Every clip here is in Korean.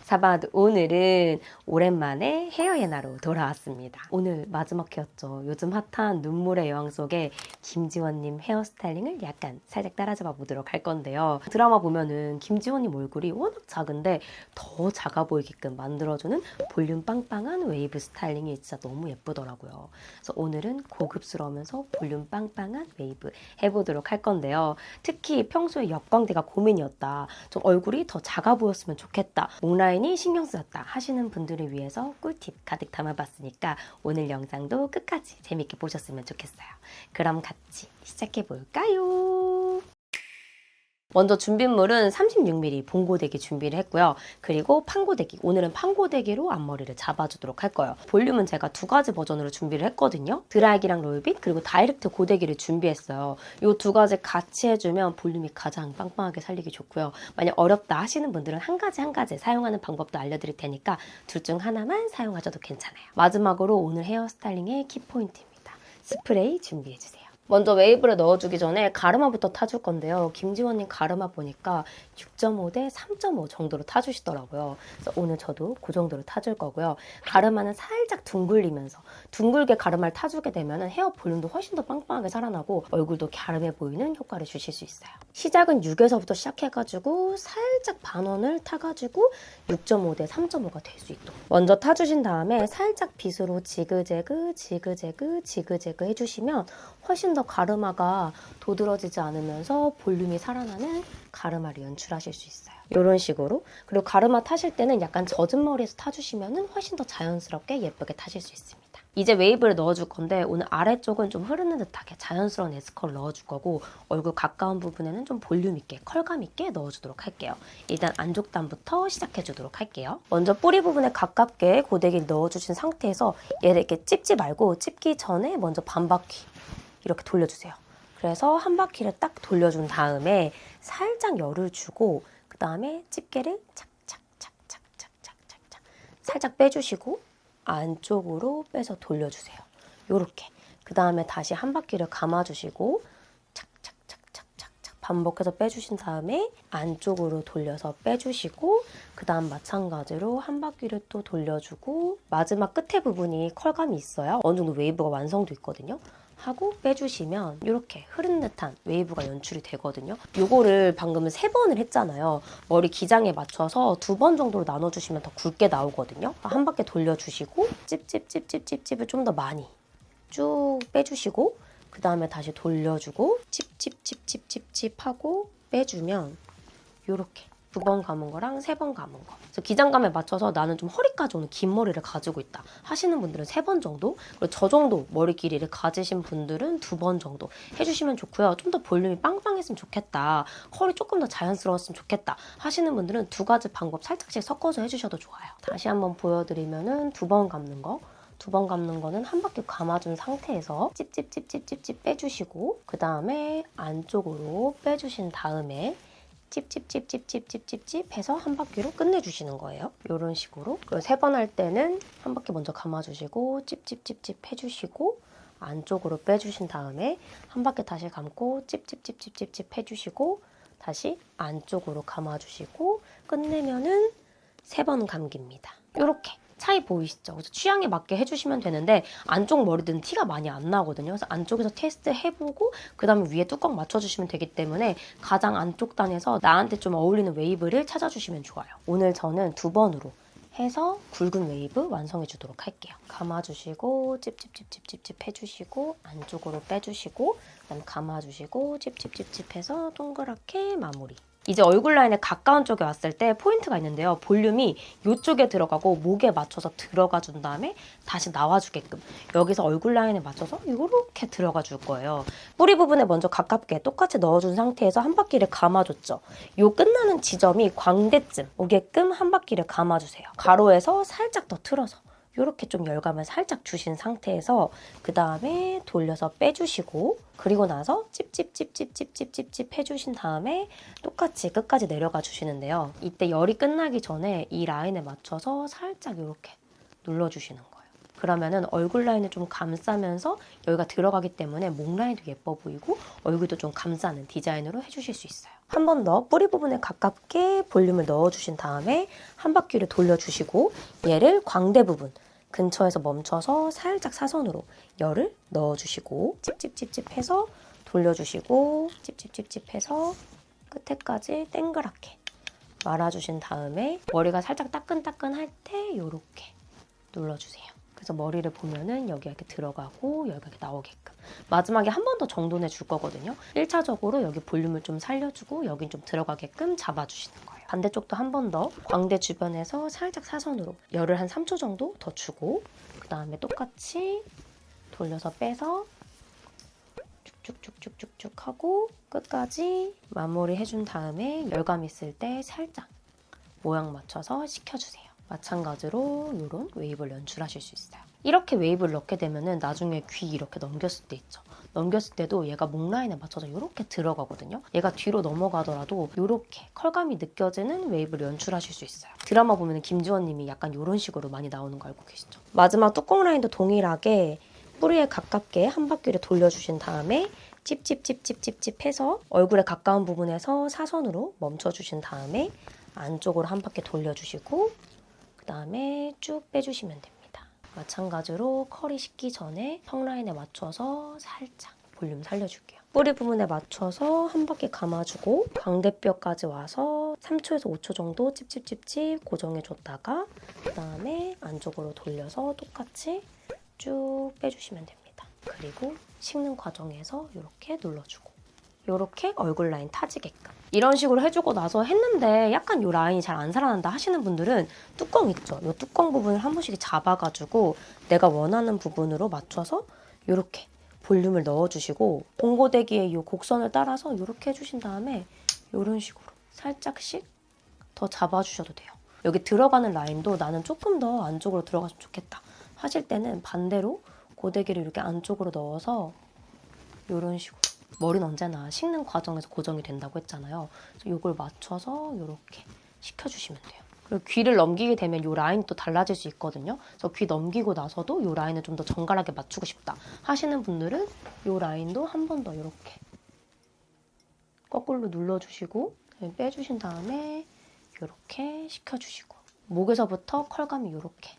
사바드 오늘은 오랜만에 헤어 예나로 돌아왔습니다. 오늘 마지막 헤어죠. 요즘 핫한 눈물의 여왕 속에 김지원님 헤어스타일링을 약간 살짝 따라잡아 보도록 할 건데요. 드라마 보면은 김지원님 얼굴이 워낙 작은데 더 작아 보이게끔 만들어주는 볼륨 빵빵한 웨이브 스타일링이 진짜 너무 예쁘더라고요. 그래서 오늘은 고급스러우면서 볼륨 빵빵한 웨이브 해보도록 할 건데요. 특히 평소에 옆광대가 고민이었다. 좀 얼굴이 더 작아 보였으면 좋겠다. 목 라인이 신경 쓰였다 하시는 분들을 위해서 꿀팁 가득 담아봤으니까 오늘 영상도 끝까지 재밌게 보셨으면 좋겠어요. 그럼 같이 시작해 볼까요? 먼저 준비물은 36mm 봉고데기 준비를 했고요. 그리고 판고데기, 오늘은 판고데기로 앞머리를 잡아주도록 할 거예요. 볼륨은 제가 두 가지 버전으로 준비를 했거든요. 드라이기랑 롤빗 그리고 다이렉트 고데기를 준비했어요. 이 두 가지 같이 해주면 볼륨이 가장 빵빵하게 살리기 좋고요. 만약 어렵다 하시는 분들은 한 가지 사용하는 방법도 알려드릴 테니까 둘 중 하나만 사용하셔도 괜찮아요. 마지막으로 오늘 헤어스타일링의 키포인트입니다. 스프레이 준비해주세요. 먼저 웨이브를 넣어주기 전에 가르마부터 타줄 건데요. 김지원님 가르마 보니까 6.5 대 3.5 정도로 타주시더라고요. 그래서 오늘 저도 그 정도로 타줄 거고요. 가르마는 살짝 둥글리면서 둥글게 가르마를 타주게 되면 헤어 볼륨도 훨씬 더 빵빵하게 살아나고 얼굴도 갸름해 보이는 효과를 주실 수 있어요. 시작은 6에서부터 시작해가지고 살짝 반원을 타가지고 6.5 대 3.5가 될 수 있도록 먼저 타주신 다음에 살짝 빗으로 지그재그 해주시면 훨씬 더 가르마가 도드라지지 않으면서 볼륨이 살아나는 가르마를 연출하실 수 있어요. 이런 식으로. 그리고 가르마 타실 때는 약간 젖은 머리에서 타주시면 훨씬 더 자연스럽게 예쁘게 타실 수 있습니다. 이제 웨이브를 넣어줄 건데 오늘 아래쪽은 좀 흐르는 듯하게 자연스러운 에스컬을 넣어줄 거고 얼굴 가까운 부분에는 좀 볼륨 있게 컬감 있게 넣어주도록 할게요. 일단 안쪽 단부터 시작해주도록 할게요. 먼저 뿌리 부분에 가깝게 고데기를 넣어주신 상태에서 얘를 이렇게 찝지 말고 찝기 전에 먼저 반 바퀴 이렇게 돌려주세요. 그래서 한 바퀴를 딱 돌려준 다음에 살짝 열을 주고 그 다음에 집게를 착착착착착착착착 살짝 빼주시고 안쪽으로 빼서 돌려주세요. 요렇게. 그 다음에 다시 한 바퀴를 감아주시고 착착착착착착 반복해서 빼주신 다음에 안쪽으로 돌려서 빼주시고 그 다음 마찬가지로 한 바퀴를 또 돌려주고 마지막 끝에 부분이 컬감이 있어요. 어느 정도 웨이브가 완성도 있거든요. 하고 빼주시면 이렇게 흐른 듯한 웨이브가 연출이 되거든요. 요거를 방금 3번을 했잖아요. 머리 기장에 맞춰서 2번 정도로 나눠주시면 더 굵게 나오거든요. 한 바퀴 돌려주시고 찝찝찝찝찝찝을 좀 더 많이 쭉 빼주시고 그 다음에 다시 돌려주고 찝찝찝찝찝찝 하고 빼주면 요렇게 2번 감은 거랑 3번 감은 거. 그래서 기장감에 맞춰서 나는 좀 허리까지 오는 긴 머리를 가지고 있다 하시는 분들은 3번 정도, 그리고 저 정도 머리 길이를 가지신 분들은 2번 정도 해주시면 좋고요. 좀 더 볼륨이 빵빵했으면 좋겠다, 허리 조금 더 자연스러웠으면 좋겠다 하시는 분들은 2가지 방법 살짝씩 섞어서 해주셔도 좋아요. 다시 한번 보여드리면은 2번 감는 거. 2번 감는 거는 한 바퀴 감아준 상태에서 찝찝찝찝찝찝 빼주시고 그 다음에 안쪽으로 빼주신 다음에 찝찝찝찝찝찝찝찝 해서 한 바퀴로 끝내주시는 거예요. 이런 식으로. 그리고 3번 할 때는 한 바퀴 먼저 감아주시고 찝찝찝찝 해주시고 안쪽으로 빼주신 다음에 한 바퀴 다시 감고 찝찝찝찝찝찝 해주시고 다시 안쪽으로 감아주시고 끝내면은 3번 감기입니다. 이렇게. 차이 보이시죠? 그래서 취향에 맞게 해주시면 되는데 안쪽 머리들은 티가 많이 안 나거든요. 그래서 안쪽에서 테스트 해보고 그 다음에 위에 뚜껑 맞춰주시면 되기 때문에 가장 안쪽 단에서 나한테 좀 어울리는 웨이브를 찾아주시면 좋아요. 오늘 저는 2번으로 해서 굵은 웨이브 완성해 주도록 할게요. 감아주시고 찝찝찝찝찝찝 해주시고 안쪽으로 빼주시고 그다음 감아주시고 찝찝찝찝 해서 동그랗게 마무리. 이제 얼굴 라인에 가까운 쪽에 왔을 때 포인트가 있는데요. 볼륨이 이쪽에 들어가고 목에 맞춰서 들어가 준 다음에 다시 나와주게끔 여기서 얼굴 라인에 맞춰서 이렇게 들어가 줄 거예요. 뿌리 부분에 먼저 가깝게 똑같이 넣어준 상태에서 한 바퀴를 감아줬죠. 요 끝나는 지점이 광대쯤 오게끔 한 바퀴를 감아주세요. 가로에서 살짝 더 틀어서 이렇게 좀 열감을 살짝 주신 상태에서 그 다음에 돌려서 빼주시고 그리고 나서 찝찝찝찝찝찝찝 해주신 다음에 똑같이 끝까지 내려가 주시는데요. 이때 열이 끝나기 전에 이 라인에 맞춰서 살짝 이렇게 눌러주시는 거예요. 그러면은 얼굴 라인을 좀 감싸면서 여기가 들어가기 때문에 목 라인도 예뻐 보이고 얼굴도 좀 감싸는 디자인으로 해주실 수 있어요. 한 번 더 뿌리 부분에 가깝게 볼륨을 넣어주신 다음에 한 바퀴를 돌려주시고 얘를 광대 부분 근처에서 멈춰서 살짝 사선으로 열을 넣어주시고 찝찝찝찝해서 돌려주시고 찝찝찝찝해서 끝에까지 동그랗게 말아주신 다음에 머리가 살짝 따끈따끈할 때 이렇게 눌러주세요. 그래서 머리를 보면은 여기가 이렇게 들어가고 여기가 이렇게 나오게끔 마지막에 한 번 더 정돈해 줄 거거든요. 1차적으로 여기 볼륨을 좀 살려주고 여긴 좀 들어가게끔 잡아주시는 거예요. 반대쪽도 한 번 더 광대 주변에서 살짝 사선으로 열을 한 3초 정도 더 주고 그 다음에 똑같이 돌려서 빼서 쭉쭉쭉쭉쭉 하고 끝까지 마무리 해준 다음에 열감 있을 때 살짝 모양 맞춰서 식혀주세요. 마찬가지로 이런 웨이브를 연출하실 수 있어요. 이렇게 웨이브를 넣게 되면은 나중에 귀 이렇게 넘겼을 때 있죠. 넘겼을 때도 얘가 목 라인에 맞춰서 이렇게 들어가거든요. 얘가 뒤로 넘어가더라도 이렇게 컬감이 느껴지는 웨이브를 연출하실 수 있어요. 드라마 보면 김지원 님이 약간 이런 식으로 많이 나오는 거 알고 계시죠? 마지막 뚜껑 라인도 동일하게 뿌리에 가깝게 한 바퀴를 돌려주신 다음에 찝찝찝찝찝찝 해서 얼굴에 가까운 부분에서 사선으로 멈춰주신 다음에 안쪽으로 한 바퀴 돌려주시고 그 다음에 쭉 빼주시면 됩니다. 마찬가지로 컬이 식기 전에 턱 라인에 맞춰서 살짝 볼륨 살려줄게요. 뿌리 부분에 맞춰서 한 바퀴 감아주고 광대뼈까지 와서 3초에서 5초 정도 찝찝찝찝 고정해줬다가 그 다음에 안쪽으로 돌려서 똑같이 쭉 빼주시면 됩니다. 그리고 식는 과정에서 이렇게 눌러주고 이렇게 얼굴 라인 타지게끔 이런 식으로 해주고 나서 했는데 약간 이 라인이 잘 안 살아난다 하시는 분들은 뚜껑 있죠? 이 뚜껑 부분을 한 번씩 잡아가지고 내가 원하는 부분으로 맞춰서 이렇게 볼륨을 넣어주시고 봉고데기의 이 곡선을 따라서 이렇게 해주신 다음에 이런 식으로 살짝씩 더 잡아주셔도 돼요. 여기 들어가는 라인도 나는 조금 더 안쪽으로 들어갔으면 좋겠다 하실 때는 반대로 고데기를 이렇게 안쪽으로 넣어서 이런 식으로 머리는 언제나 식는 과정에서 고정이 된다고 했잖아요. 그래서 이걸 맞춰서 이렇게 식혀주시면 돼요. 그리고 귀를 넘기게 되면 이 라인이 또 달라질 수 있거든요. 그래서 귀 넘기고 나서도 이 라인을 좀 더 정갈하게 맞추고 싶다 하시는 분들은 이 라인도 한 번 더 이렇게 거꾸로 눌러주시고 빼주신 다음에 이렇게 식혀주시고 목에서부터 컬감이 이렇게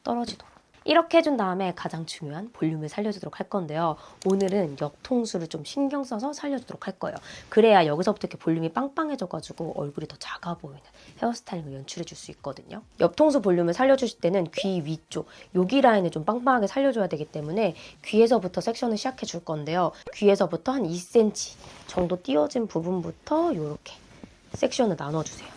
떨어지도록 이렇게 해준 다음에 가장 중요한 볼륨을 살려주도록 할 건데요. 오늘은 옆통수를 좀 신경 써서 살려주도록 할 거예요. 그래야 여기서부터 이렇게 볼륨이 빵빵해져가지고 얼굴이 더 작아 보이는 헤어스타일링을 연출해줄 수 있거든요. 옆통수 볼륨을 살려주실 때는 귀 위쪽, 여기 라인을 좀 빵빵하게 살려줘야 되기 때문에 귀에서부터 섹션을 시작해 줄 건데요. 귀에서부터 한 2cm 정도 띄워진 부분부터 이렇게 섹션을 나눠주세요.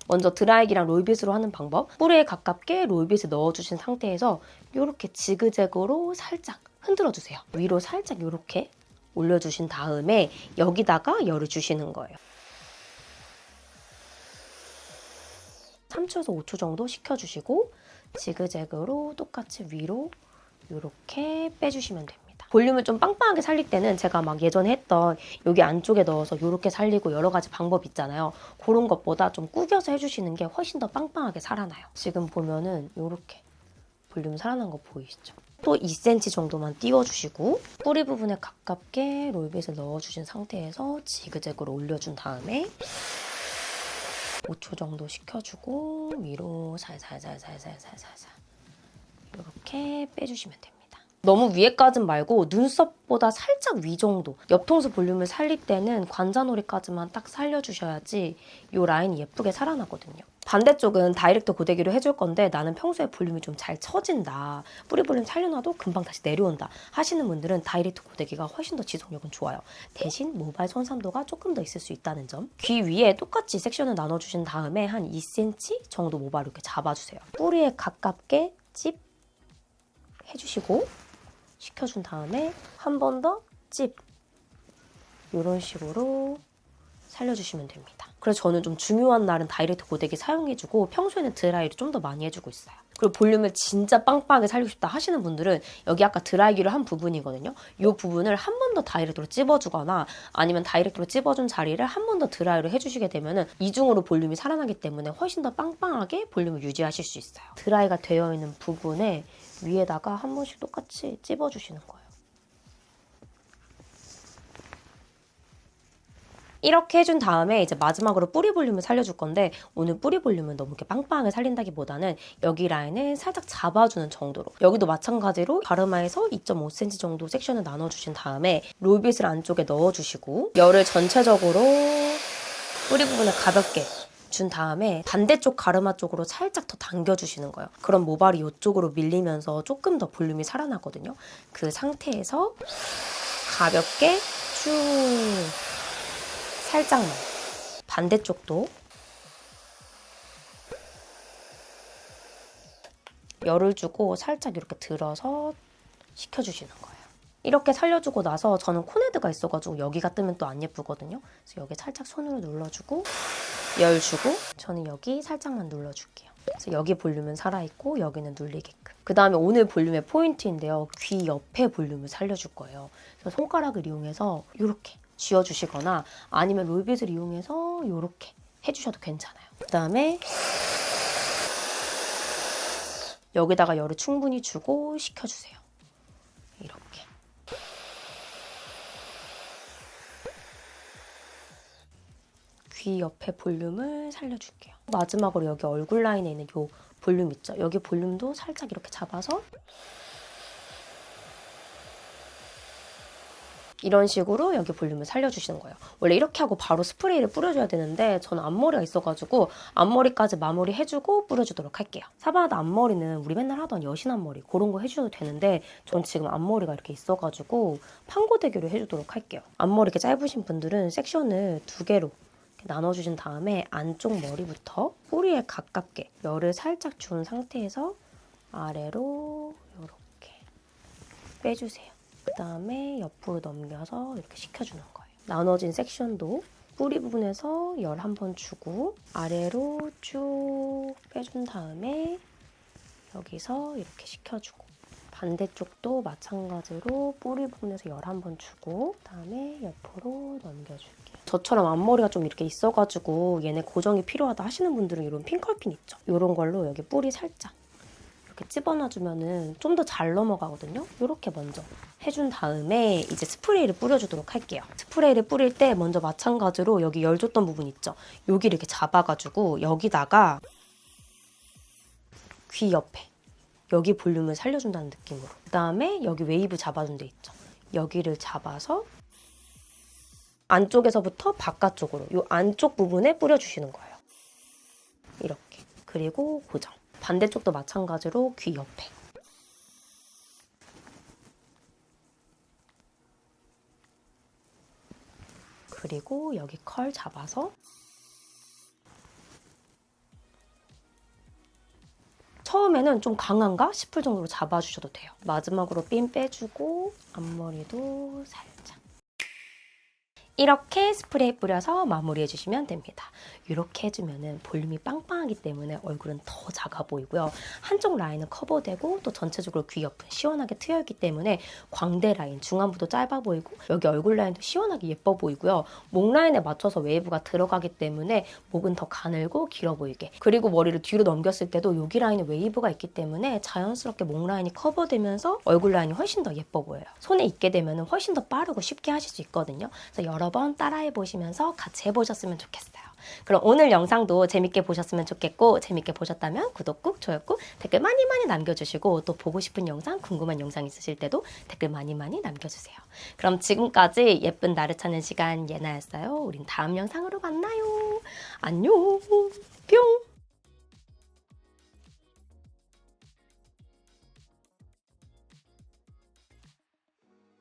먼저 드라이기랑 롤빗으로 하는 방법, 뿌리에 가깝게 롤빗을 넣어주신 상태에서 이렇게 지그재그로 살짝 흔들어주세요. 위로 살짝 이렇게 올려주신 다음에 여기다가 열을 주시는 거예요. 3초에서 5초 정도 식혀주시고 지그재그로 똑같이 위로 이렇게 빼주시면 됩니다. 볼륨을 좀 빵빵하게 살릴 때는 제가 막 예전에 했던 여기 안쪽에 넣어서 이렇게 살리고 여러 가지 방법 있잖아요. 그런 것보다 좀 구겨서 해주시는 게 훨씬 더 빵빵하게 살아나요. 지금 보면은 이렇게 볼륨 살아난 거 보이시죠? 또 2cm 정도만 띄워주시고 뿌리 부분에 가깝게 롤빗을 넣어주신 상태에서 지그재그로 올려준 다음에 5초 정도 식혀주고 위로 살살살살살살살 이렇게 빼주시면 됩니다. 너무 위에까진 말고 눈썹보다 살짝 위 정도 옆통수 볼륨을 살릴 때는 관자놀이까지만 딱 살려주셔야지 이 라인이 예쁘게 살아나거든요. 반대쪽은 다이렉트 고데기로 해줄 건데 나는 평소에 볼륨이 좀 잘 처진다, 뿌리 볼륨 살려놔도 금방 다시 내려온다 하시는 분들은 다이렉트 고데기가 훨씬 더 지속력은 좋아요. 대신 모발 손상도가 조금 더 있을 수 있다는 점. 귀 위에 똑같이 섹션을 나눠주신 다음에 한 2cm 정도 모발을 이렇게 잡아주세요. 뿌리에 가깝게 찝 해주시고 식혀준 다음에 한 번 더 찝 이런 식으로 살려주시면 됩니다. 그래서 저는 좀 중요한 날은 다이렉트 고데기 사용해주고 평소에는 드라이를 좀 더 많이 해주고 있어요. 그리고 볼륨을 진짜 빵빵하게 살리고 싶다 하시는 분들은 여기 아까 드라이기로 한 부분이거든요. 이 부분을 한 번 더 다이렉트로 찝어주거나 아니면 다이렉트로 찝어준 자리를 한 번 더 드라이로 해주시게 되면 이중으로 볼륨이 살아나기 때문에 훨씬 더 빵빵하게 볼륨을 유지하실 수 있어요. 드라이가 되어 있는 부분에 위에다가 한 번씩 똑같이 찝어주시는 거예요. 이렇게 해준 다음에 이제 마지막으로 뿌리 볼륨을 살려줄 건데, 오늘 뿌리 볼륨은 너무 이렇게 빵빵하게 살린다기보다는 여기 라인을 살짝 잡아주는 정도로, 여기도 마찬가지로 가르마에서 2.5cm 정도 섹션을 나눠주신 다음에 롤빗을 안쪽에 넣어주시고 열을 전체적으로 뿌리 부분에 가볍게 준 다음에 반대쪽 가르마 쪽으로 살짝 더 당겨주시는 거예요. 그럼 모발이 이쪽으로 밀리면서 조금 더 볼륨이 살아나거든요. 그 상태에서 가볍게 쭉 살짝만, 반대쪽도 열을 주고 살짝 이렇게 들어서 식혀주시는 거예요. 이렇게 살려주고 나서 저는 코네드가 있어가지고 여기가 뜨면 또 안 예쁘거든요. 그래서 여기 살짝 손으로 눌러주고 열 주고, 저는 여기 살짝만 눌러줄게요. 그래서 여기 볼륨은 살아있고 여기는 눌리게끔. 그 다음에 오늘 볼륨의 포인트인데요. 귀 옆에 볼륨을 살려줄 거예요. 그래서 손가락을 이용해서 이렇게 쥐어주시거나 아니면 롤빗을 이용해서 이렇게 해주셔도 괜찮아요. 그 다음에 여기다가 열을 충분히 주고 식혀주세요. 이렇게. 귀 옆에 볼륨을 살려줄게요. 마지막으로 여기 얼굴 라인에 있는 이 볼륨 있죠? 여기 볼륨도 살짝 이렇게 잡아서 이런 식으로 여기 볼륨을 살려주시는 거예요. 원래 이렇게 하고 바로 스프레이를 뿌려줘야 되는데 저는 앞머리가 있어가지고 앞머리까지 마무리 해주고 뿌려주도록 할게요. 사바나다 앞머리는 우리 맨날 하던 여신 앞머리 그런 거 해주셔도 되는데 전 지금 앞머리가 이렇게 있어가지고 판고데기로 해주도록 할게요. 앞머리 이렇게 짧으신 분들은 섹션을 2개로 나눠주신 다음에 안쪽 머리부터 뿌리에 가깝게 열을 살짝 준 상태에서 아래로 이렇게 빼주세요. 그 다음에 옆으로 넘겨서 이렇게 식혀주는 거예요. 나눠진 섹션도 뿌리 부분에서 열 한번 주고 아래로 쭉 빼준 다음에 여기서 이렇게 식혀주고, 반대쪽도 마찬가지로 뿌리 부분에서 열 한번 주고 그다음에 옆으로 넘겨줄게요. 저처럼 앞머리가 좀 이렇게 있어가지고 얘네 고정이 필요하다 하시는 분들은 이런 핑컬핀 있죠? 이런 걸로 여기 뿌리 살짝 이렇게 집어넣어주면 좀 더 잘 넘어가거든요. 이렇게 먼저 해준 다음에 이제 스프레이를 뿌려주도록 할게요. 스프레이를 뿌릴 때 먼저 마찬가지로 여기 열 줬던 부분 있죠? 여기를 이렇게 잡아가지고 여기다가 귀 옆에 여기 볼륨을 살려준다는 느낌으로, 그 다음에 여기 웨이브 잡아준 데 있죠? 여기를 잡아서 안쪽에서부터 바깥쪽으로 이 안쪽 부분에 뿌려주시는 거예요. 이렇게. 그리고 고정. 반대쪽도 마찬가지로 귀 옆에. 그리고 여기 컬 잡아서 처음에는 좀 강한가 싶을 정도로 잡아주셔도 돼요. 마지막으로 핀 빼주고 앞머리도 살짝. 이렇게 스프레이 뿌려서 마무리해주시면 됩니다. 이렇게 해주면 볼륨이 빵빵하기 때문에 얼굴은 더 작아 보이고요. 한쪽 라인은 커버되고 또 전체적으로 귀 옆은 시원하게 트여있기 때문에 광대 라인, 중안부도 짧아 보이고 여기 얼굴 라인도 시원하게 예뻐 보이고요. 목 라인에 맞춰서 웨이브가 들어가기 때문에 목은 더 가늘고 길어 보이게, 그리고 머리를 뒤로 넘겼을 때도 여기 라인에 웨이브가 있기 때문에 자연스럽게 목 라인이 커버되면서 얼굴 라인이 훨씬 더 예뻐 보여요. 손에 있게 되면 훨씬 더 빠르고 쉽게 하실 수 있거든요. 그래서 여러 번 따라해 보시면서 같이 해보셨으면 좋겠어요. 그럼 오늘 영상도 재밌게 보셨으면 좋겠고, 재밌게 보셨다면 구독 꾹, 좋아요 꾹, 댓글 많이 남겨주시고 또 보고 싶은 영상, 궁금한 영상 있으실 때도 댓글 많이 남겨주세요. 그럼 지금까지 예쁜 나를 찾는 시간 예나였어요. 우린 다음 영상으로 만나요. 안녕. 뿅.